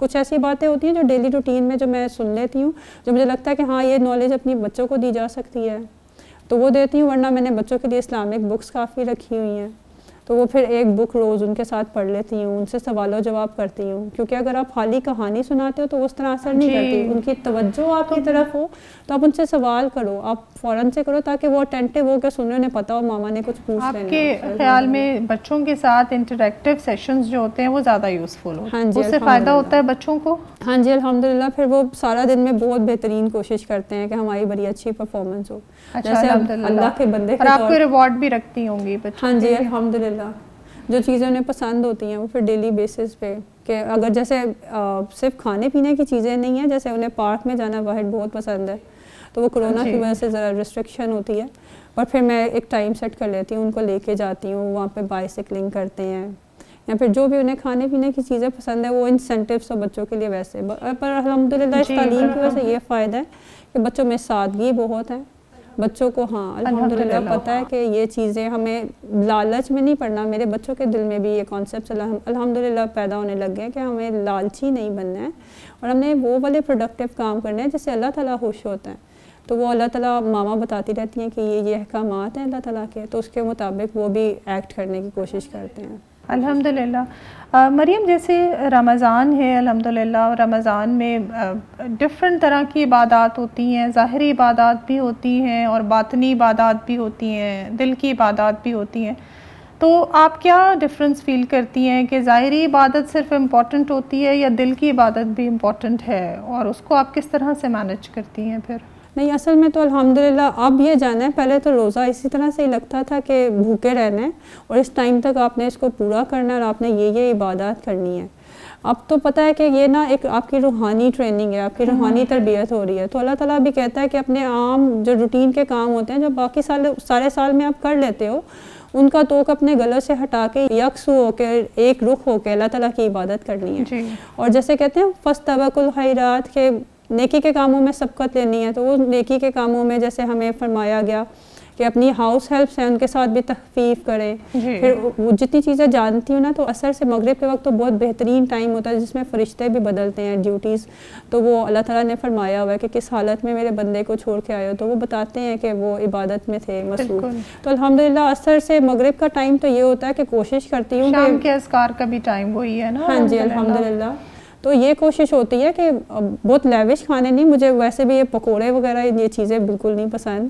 کچھ ایسی باتیں ہوتی ہیں جو ڈیلی روٹین میں جو میں سن لیتی ہوں, جو مجھے لگتا ہے کہ ہاں یہ نالج اپنی بچوں کو دی جا سکتی ہے تو وہ دیتی ہوں, ورنہ میں نے بچوں کے لیے اسلامک بکس کافی رکھی ہوئی ہیں, تو وہ پھر ایک بک روز ان کے ساتھ پڑھ لیتی ہوں, ان سے سوال و جواب کرتی ہوں, کیونکہ اگر آپ خالی کہانی سناتے ہو تو اس طرح اثر نہیں کرتی, ان کی توجہ آپ کی طرف ہو تو آپ ان سے سوال کرو, آپ فوراً سے کرو تاکہ وہ اٹینٹیو ہو کے سننے, انہیں پتا ہو ماما نے کچھ پوچھ لینا. آپ کے خیال میں بچوں کے ساتھ انٹریکٹیو سیشنز جو ہوتے ہیں وہ زیادہ یوزفل ہوتے ہیں؟ اس سے فائدہ ہوتا ہے بچوں کو؟ ہاں جی الحمدللہ. پھر وہ سارا دن میں بہت بہترین کوشش کرتے ہیں کہ ہماری بڑی اچھی پرفارمنس ہو. جیسے اللہ کے بندے اور آپ کو ریوارڈ بھی رکھتی ہوں گی بچوں؟ ہاں جی الحمدللہ. جو چیزیں انہیں پسند ہوتی ہیں وہ پھر ڈیلی بیسس پہ, کہ اگر جیسے صرف کھانے پینے کی چیزیں نہیں ہیں, جیسے انہیں پارک میں جانا واحد بہت پسند ہے, تو وہ کرونا کی وجہ سے ذرا ریسٹرکشن ہوتی ہے, اور پھر میں ایک ٹائم سیٹ کر لیتی ہوں, ان کو لے کے جاتی ہوں, وہاں پہ بائیسیکلنگ کرتے ہیں, یا پھر جو بھی انہیں کھانے پینے کی چیزیں پسند ہے وہ انسینٹیوس ہو بچوں کے لیے ویسے. پر الحمدللہ اس تعلیم کی وجہ سے یہ فائدہ ہے کہ بچوں میں سادگی بہت ہے, بچوں کو ہاں الحمدللہ پتہ ہے کہ یہ چیزیں ہمیں لالچ میں نہیں پڑنا. میرے بچوں کے دل میں بھی یہ کانسیپٹس الحمدللہ پیدا ہونے لگ گئے کہ ہمیں لالچی نہیں بننا ہے, اور ہم نے وہ والے پروڈکٹیو کام کرنے ہیں جس سے اللہ تعالیٰ خوش ہوتا ہے. تو وہ اللہ تعالیٰ ماما بتاتی رہتی ہیں کہ یہ احکامات ہیں اللہ تعالیٰ کے, تو اس کے مطابق وہ بھی ایکٹ کرنے کی کوشش کرتے ہیں الحمدللہ. مریم جیسے رمضان ہے الحمدللہ, رمضان میں ڈفرینٹ طرح کی عبادات ہوتی ہیں, ظاہری عبادات بھی ہوتی ہیں اور باطنی عبادات بھی ہوتی ہیں, دل کی عبادات بھی ہوتی ہیں. تو آپ کیا ڈفرینس فیل کرتی ہیں کہ ظاہری عبادت صرف امپورٹنٹ ہوتی ہے یا دل کی عبادت بھی امپورٹنٹ ہے, اور اس کو آپ کس طرح سے مینیج کرتی ہیں پھر؟ نہیں اصل میں تو الحمدللہ اب یہ جانا ہے, پہلے تو روزہ اسی طرح سے ہی لگتا تھا کہ بھوکے رہنا ہے اور اس ٹائم تک آپ نے اس کو پورا کرنا ہے اور آپ نے یہ عبادات کرنی ہے. اب تو پتہ ہے کہ یہ نا ایک آپ کی روحانی ٹریننگ ہے, آپ کی روحانی تربیت ہو رہی ہے. تو اللہ تعالیٰ بھی کہتا ہے کہ اپنے عام جو روٹین کے کام ہوتے ہیں جو باقی سارے سال میں آپ کر لیتے ہو, ان کا توق اپنے گلوں سے ہٹا کے یکسو ہو کے ایک رخ ہو کے اللہ تعالیٰ کی عبادت کرنی ہے. اور جیسے کہتے ہیں فاستبقوا الخیرات کے نیکی کے کاموں میں سبقت لینی ہے, تو وہ نیکی کے کاموں میں جیسے ہمیں فرمایا گیا کہ اپنی ہاؤس ہیلپس ہیں ان کے ساتھ بھی تخفیف کریں. پھر وہ جتنی چیزیں جانتی ہوں نا, تو عصر سے مغرب کے وقت تو بہت بہترین ٹائم ہوتا ہے جس میں فرشتے بھی بدلتے ہیں ڈیوٹیز. تو وہ اللہ تعالیٰ نے فرمایا ہوا ہے کہ کس حالت میں میرے بندے کو چھوڑ کے آئے ہو, تو وہ بتاتے ہیں کہ وہ عبادت میں تھے مصروف. تو الحمدللہ عصر سے مغرب کا ٹائم تو یہ ہوتا ہے کہ کوشش کرتی ہوں شام کے اذکار کا بھی ٹائم وہی ہے نا. ہاں جی الحمدللہ. تو یہ کوشش ہوتی ہے کہ بہت لیوش کھانے نہیں, مجھے ویسے بھی یہ پکوڑے وغیرہ یہ چیزیں بالکل نہیں پسند,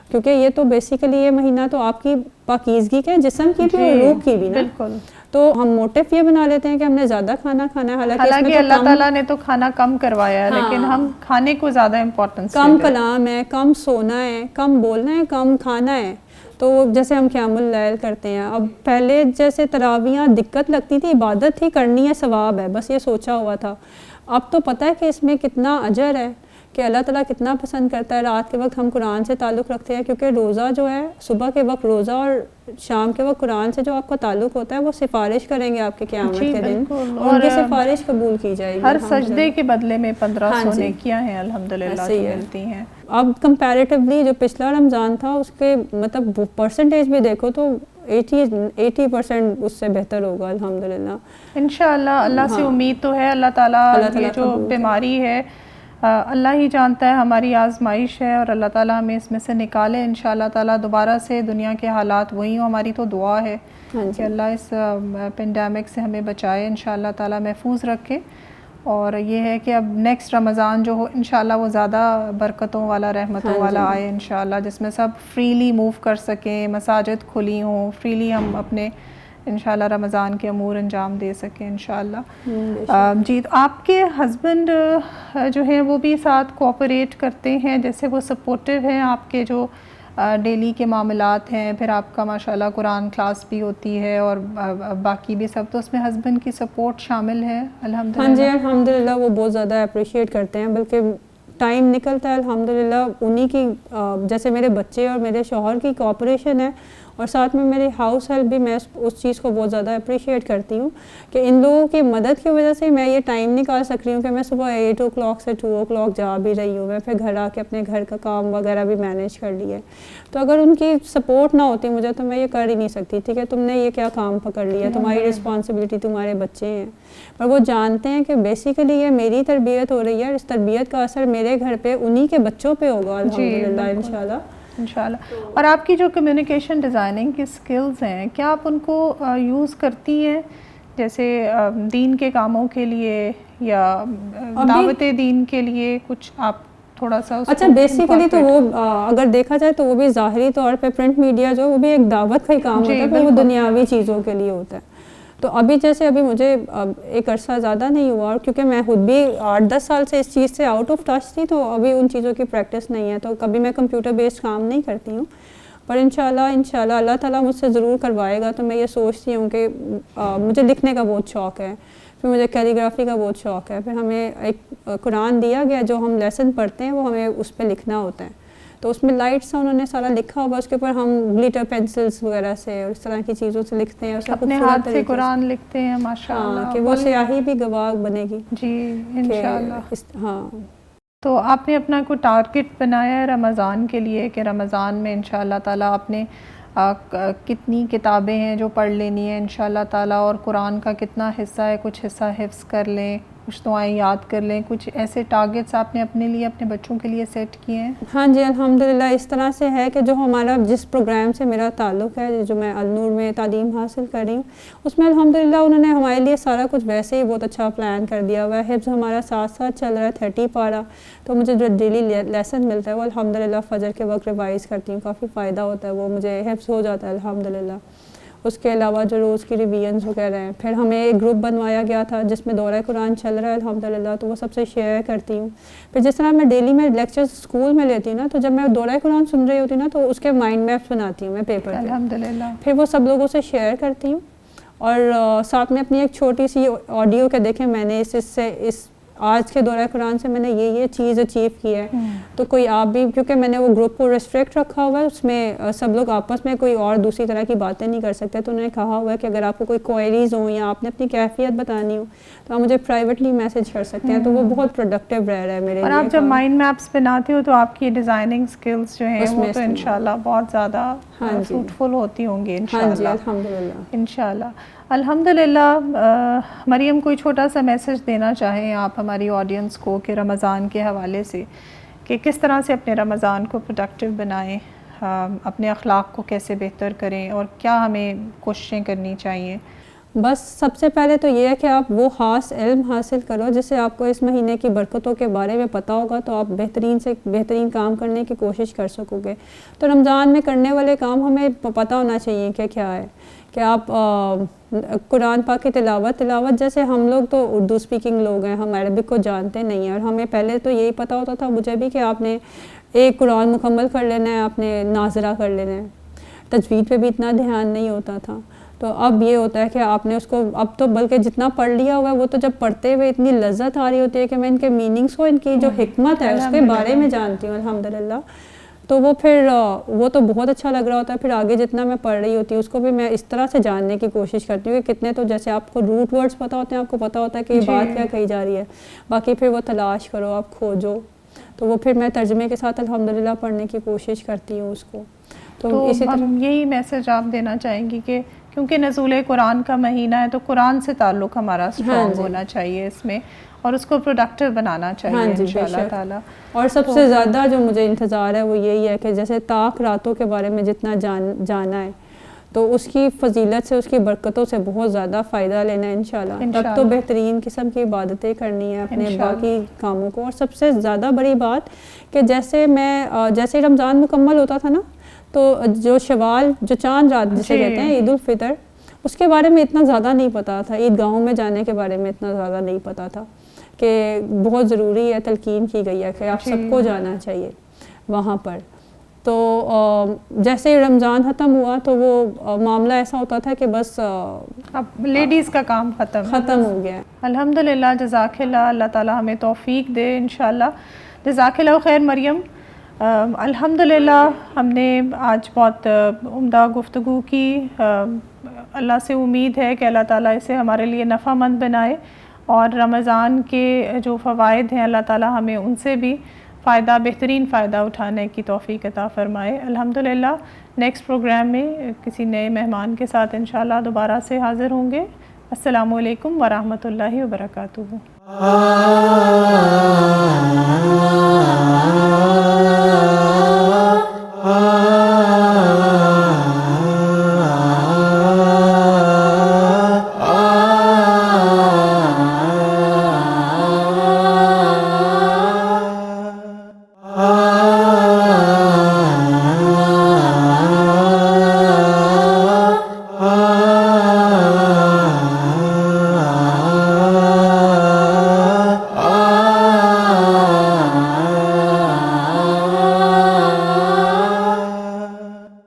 کیونکہ یہ تو بیسیکلی یہ مہینہ تو آپ کی پاکیزگی کے جسم کی بھی اور روح کی بھی نا. بالکل. تو ہم موٹیو یہ بنا لیتے ہیں کہ ہم نے زیادہ کھانا ہے, حالانکہ اللہ تعالیٰ نے تو کھانا کم کروایا ہے, لیکن ہم کھانے کو زیادہ امپورٹنس کم کلام ہے, کم سونا ہے, کم بولنا ہے, کم کھانا ہے. تو جیسے ہم قیام اللیل کرتے ہیں, اب پہلے جیسے تراویحاں دقت لگتی تھی, عبادت تھی کرنی ہے ثواب ہے, بس یہ سوچا ہوا تھا. اب تو پتہ ہے کہ اس میں کتنا اجر ہے, کہ اللہ تعالیٰ کتنا پسند کرتا ہے. رات کے وقت ہم قرآن سے تعلق رکھتے ہیں, کیونکہ روزہ جو ہے صبح کے وقت روزہ اور شام کے وقت قرآن سے جو آپ کا تعلق ہوتا ہے وہ سفارش کریں گے آپ کے قیامت کے دن, اور ان کی سفارش قبول کی جائے گی. ہر سجدے کے بدلے میں 1500 نیکیاں ہیں الحمدللہ جو ملتی ہیں. اب کمپیریٹیولی جو پچھلا رمضان تھا اس کے مطلب پرسنٹیج بھی دیکھو تو 80% اس سے بہتر ہوگا الحمدللہ انشاءاللہ. اللہ سے امید تو ہے, اللہ تعالیٰ یہ جو بیماری ہے اللہ ہی جانتا ہے, ہماری آزمائش ہے, اور اللہ تعالیٰ ہمیں اس میں سے نکالے انشاءاللہ تعالیٰ. دوبارہ سے دنیا کے حالات وہی ہوں, ہماری تو دعا ہے کہ اللہ اس پینڈیمک سے ہمیں بچائے انشاءاللہ تعالیٰ, محفوظ رکھے. اور یہ ہے کہ اب نیکسٹ رمضان جو ہو انشاءاللہ وہ زیادہ برکتوں والا رحمتوں والا آئے انشاءاللہ, جس میں سب فریلی موو کر سکیں, مساجد کھلی ہوں, فریلی ہم اپنے انشاءاللہ رمضان کے امور انجام دے سکیں انشاءاللہ. جی آپ کے ہسبینڈ جو ہیں وہ بھی ساتھ کوآپریٹ کرتے ہیں, جیسے وہ سپورٹیو ہیں آپ کے جو ڈیلی کے معاملات ہیں, پھر آپ کا ماشاءاللہ قرآن کلاس بھی ہوتی ہے اور باقی بھی سب, تو اس میں ہسبینڈ کی سپورٹ شامل ہے الحمدللہ؟ ہاں جی الحمدللہ وہ بہت زیادہ اپریشیٹ کرتے ہیں, بلکہ ٹائم نکلتا ہے الحمدللہ انہی کی, جیسے میرے بچے اور میرے شوہر کی کوآپریشن ہے اور ساتھ میں میری ہاؤس ہیلپ بھی، میں اس چیز کو بہت زیادہ اپریشیٹ کرتی ہوں کہ ان لوگوں کی مدد کی وجہ سے میں یہ ٹائم نکال سک رہی ہوں کہ میں صبح 8 o'clock سے 2 o'clock جا بھی رہی ہوں، میں پھر گھر آ کے اپنے گھر کا کام وغیرہ بھی مینیج کر لیا ہے. تو اگر ان کی سپورٹ نہ ہوتی مجھے تو میں یہ کر ہی نہیں سکتی تھی کہ تم نے یہ کیا کام پکڑ لیا، تمہاری رسپانسبلٹی، تمہارے بچے ہیں. پر وہ جانتے ہیں کہ بیسیکلی یہ میری تربیت ہو رہی ہے، اس تربیت کا اثر میرے گھر پہ انہی کے بچوں پہ ہوگا الحمدللہ انشاءاللہ. اور آپ کی جو کمیونیکیشن ڈیزائننگ کی سکلز ہیں، کیا آپ ان کو یوز کرتی ہیں جیسے دین کے کاموں کے لیے یا دعوت دین کے لیے؟ کچھ آپ تھوڑا سا اچھا بیسیکلی تو وہ اگر دیکھا جائے تو وہ بھی ظاہری طور پہ پرنٹ میڈیا جو وہ بھی ایک دعوت کا ہی کام ہوتا ہے، پر وہ دنیاوی چیزوں کے لیے ہوتا ہے. تو ابھی جیسے ابھی مجھے ایک عرصہ زیادہ نہیں ہوا، کیونکہ میں خود بھی 8-10 سال سے اس چیز سے آؤٹ آف ٹچ تھی، تو ابھی ان چیزوں کی پریکٹس نہیں ہے، تو کبھی میں کمپیوٹر بیسڈ کام نہیں کرتی ہوں. پر انشاءاللہ اللہ تعالیٰ مجھ سے ضرور کروائے گا. تو میں یہ سوچتی ہوں کہ مجھے لکھنے کا بہت شوق ہے، پھر مجھے کیلیگرافی کا بہت شوق ہے، پھر ہمیں ایک قرآن دیا گیا جو ہم لیسن پڑھتے ہیں وہ ہمیں اس پہ لکھنا ہوتا ہے. تو اس میں لائٹ سے انہوں نے سارا لکھا ہوگا، اس کے اوپر ہم گلیٹر پینسلس وغیرہ سے اور اس طرح کی چیزوں سے لکھتے ہیں، اپنے ہاتھ سے قرآن لکھتے ہیں ماشاءاللہ، کہ وہ سیاہی بھی گواہ بنے گی. جی انشاءاللہ. ہاں. تو آپ نے اپنا کوئی ٹارگٹ بنایا ہے رمضان کے لیے کہ رمضان میں انشاءاللہ تعالیٰ آپ نے کتنی کتابیں ہیں جو پڑھ لینی ہے انشاءاللہ تعالیٰ، اور قرآن کا کتنا حصہ ہے، کچھ حصہ حفظ کر لیں، کچھ دعائیں یاد کر لیں؟ کچھ ایسے ٹارگٹس آپ نے اپنے لیے، اپنے بچوں کے لیے سیٹ کیے ہیں؟ ہاں جی الحمدللہ. اس طرح سے ہے کہ جو ہمارا جس پروگرام سے میرا تعلق ہے، جو میں النور میں تعلیم حاصل کر رہی ہوں، اس میں الحمدللہ انہوں نے ہمارے لیے سارا کچھ ویسے ہی بہت اچھا پلان کر دیا ہوا ہے. حفظ ہمارا ساتھ ساتھ چل رہا ہے 30 پارہ. تو مجھے جو ڈیلی لیسن ملتا ہے وہ الحمدللہ فجر کے وقت ریوائز کرتی ہوں، کافی فائدہ ہوتا ہے، وہ مجھے حفظ ہو جاتا ہے الحمدللہ. اس کے علاوہ جو روز کی ریویژنز وغیرہ ہیں، پھر ہمیں ایک گروپ بنوایا گیا تھا جس میں دورہ قرآن چل رہا ہے الحمدللہ، تو وہ سب سے شیئر کرتی ہوں. پھر جس طرح میں ڈیلی میں لیکچرز اسکول میں لیتی ہوں نا، تو جب میں دورہ قرآن سن رہی ہوتی ہوں نا تو اس کے مائنڈ میپس بناتی ہوں میں پیپر پہ الحمدللہ. پھر وہ سب لوگوں سے شیئر کرتی ہوں، اور ساتھ میں اپنی ایک چھوٹی سی آڈیو کہ دیکھیں میں نے اس آج کے دورہ قرآن سے میں نے یہ چیز اچیو کی ہے. تو کوئی آپ بھی، کیونکہ میں نے وہ گروپ کو ریسٹرکٹ رکھا ہوا ہے، اس میں سب لوگ آپس میں کوئی اور دوسری طرح کی باتیں نہیں کر سکتے. تو انہوں نے کہا ہوا ہے کہ اگر آپ کو کوئی کوئریز ہوں یا آپ نے اپنی کیفیت بتانی ہو تو آپ مجھے پرائیویٹلی میسج کر سکتے ہیں. تو وہ بہت پروڈکٹیو رہ رہا ہے میرے لیے. اور آپ جب مائنڈ میپس بناتے ہو تو آپ کی ڈیزائننگ سکلز جو ہیں وہ تو انشاءاللہ بہت زیادہ فروٹفل ہوتی ہوں گی انشاءاللہ. الحمدللہ انشاءاللہ. الحمدللہ. مریم کوئی چھوٹا سا میسج دینا چاہیں آپ ہماری آڈینس کو کہ رمضان کے حوالے سے، کہ کس طرح سے اپنے رمضان کو پروڈکٹیو بنائیں، اپنے اخلاق کو کیسے بہتر کریں، اور کیا ہمیں کوششیں کرنی چاہیے؟ بس سب سے پہلے تو یہ ہے کہ آپ وہ خاص علم حاصل کرو جس سے آپ کو اس مہینے کی برکتوں کے بارے میں پتہ ہوگا، تو آپ بہترین سے بہترین کام کرنے کی کوشش کر سکو گے. تو رمضان میں کرنے والے کام ہمیں پتہ ہونا چاہیے کہ کیا ہے، کہ آپ قرآن پاک کی تلاوت جیسے ہم لوگ تو اردو اسپیکنگ لوگ ہیں، ہم عربک کو جانتے نہیں ہیں، اور ہمیں پہلے تو یہی پتہ ہوتا تھا مجھے بھی کہ آپ نے ایک قرآن مکمل کر لینا ہے، آپ نے ناظرہ کر لینا ہے. تجوید پہ بھی اتنا دھیان نہیں ہوتا تھا. تو اب یہ ہوتا ہے کہ آپ نے اس کو اب تو بلکہ جتنا پڑھ لیا ہوا ہے وہ تو جب پڑھتے ہوئے اتنی لذت آ رہی ہوتی ہے کہ میں ان کے میننگس کو، ان کی جو حکمت ہے اس کے بارے میں جانتی ہوں الحمدللہ. تو وہ پھر وہ تو بہت اچھا لگ رہا ہوتا ہے. پھر آگے جتنا میں پڑھ رہی ہوتی ہوں اس کو بھی میں اس طرح سے جاننے کی کوشش کرتی ہوں کہ کتنے تو جیسے آپ کو روٹ ورڈز پتہ ہوتے ہیں، آپ کو پتہ ہوتا ہے کہ یہ بات کیا کہی جا رہی ہے، باقی پھر وہ تلاش کرو، آپ کھوجو. تو وہ پھر میں ترجمے کے ساتھ الحمدللہ پڑھنے کی کوشش کرتی ہوں اس کو. تو اسی طرح یہی میسج آپ دینا چاہیں گی کہ کیونکہ نزول قرآن کا مہینہ ہے تو قرآن سے تعلق ہمارا اسٹرانگ ہونا چاہیے اس میں، اور اس کو پروڈکٹیو بنانا چاہیے انشاءاللہ تعالیٰ. اور سب سے زیادہ جو مجھے انتظار ہے وہ یہی ہے کہ جیسے طاق راتوں کے بارے میں جتنا جانا ہے تو اس کی فضیلت سے، اس کی برکتوں سے بہت زیادہ فائدہ لینا ہے انشاءاللہ. تب تو بہترین قسم کی عبادتیں کرنی ہے اپنے باقی کاموں کو. اور سب سے زیادہ بڑی بات کہ جیسے رمضان مکمل ہوتا تھا نا، تو جو شوال، جو چاند رات جسے کہتے ہیں، عید الفطر، اس کے بارے میں اتنا زیادہ نہیں پتا تھا. عید گاہوں میں جانے کے بارے میں اتنا زیادہ نہیں پتا تھا کہ بہت ضروری ہے، تلقین کی گئی ہے کہ آپ سب کو جانا چاہیے وہاں پر. تو جیسے رمضان ختم ہوا تو وہ معاملہ ایسا ہوتا تھا کہ بس اب لیڈیز کا کام ختم ہو گیا. الحمدللہ. جزاک اللہ. اللہ تعالیٰ ہمیں توفیق دے انشاءاللہ. جزاک اللہ خیر مریم. الحمدللہ ہم نے آج بہت عمدہ گفتگو کی. اللہ سے امید ہے کہ اللہ تعالیٰ اسے ہمارے لیے نفع مند بنائے اور رمضان کے جو فوائد ہیں اللہ تعالیٰ ہمیں ان سے بھی بہترین فائدہ اٹھانے کی توفیق عطا فرمائے. الحمدللہ نیکسٹ پروگرام میں کسی نئے مہمان کے ساتھ انشاءاللہ دوبارہ سے حاضر ہوں گے. السلام علیکم ورحمۃ اللہ وبرکاتہ.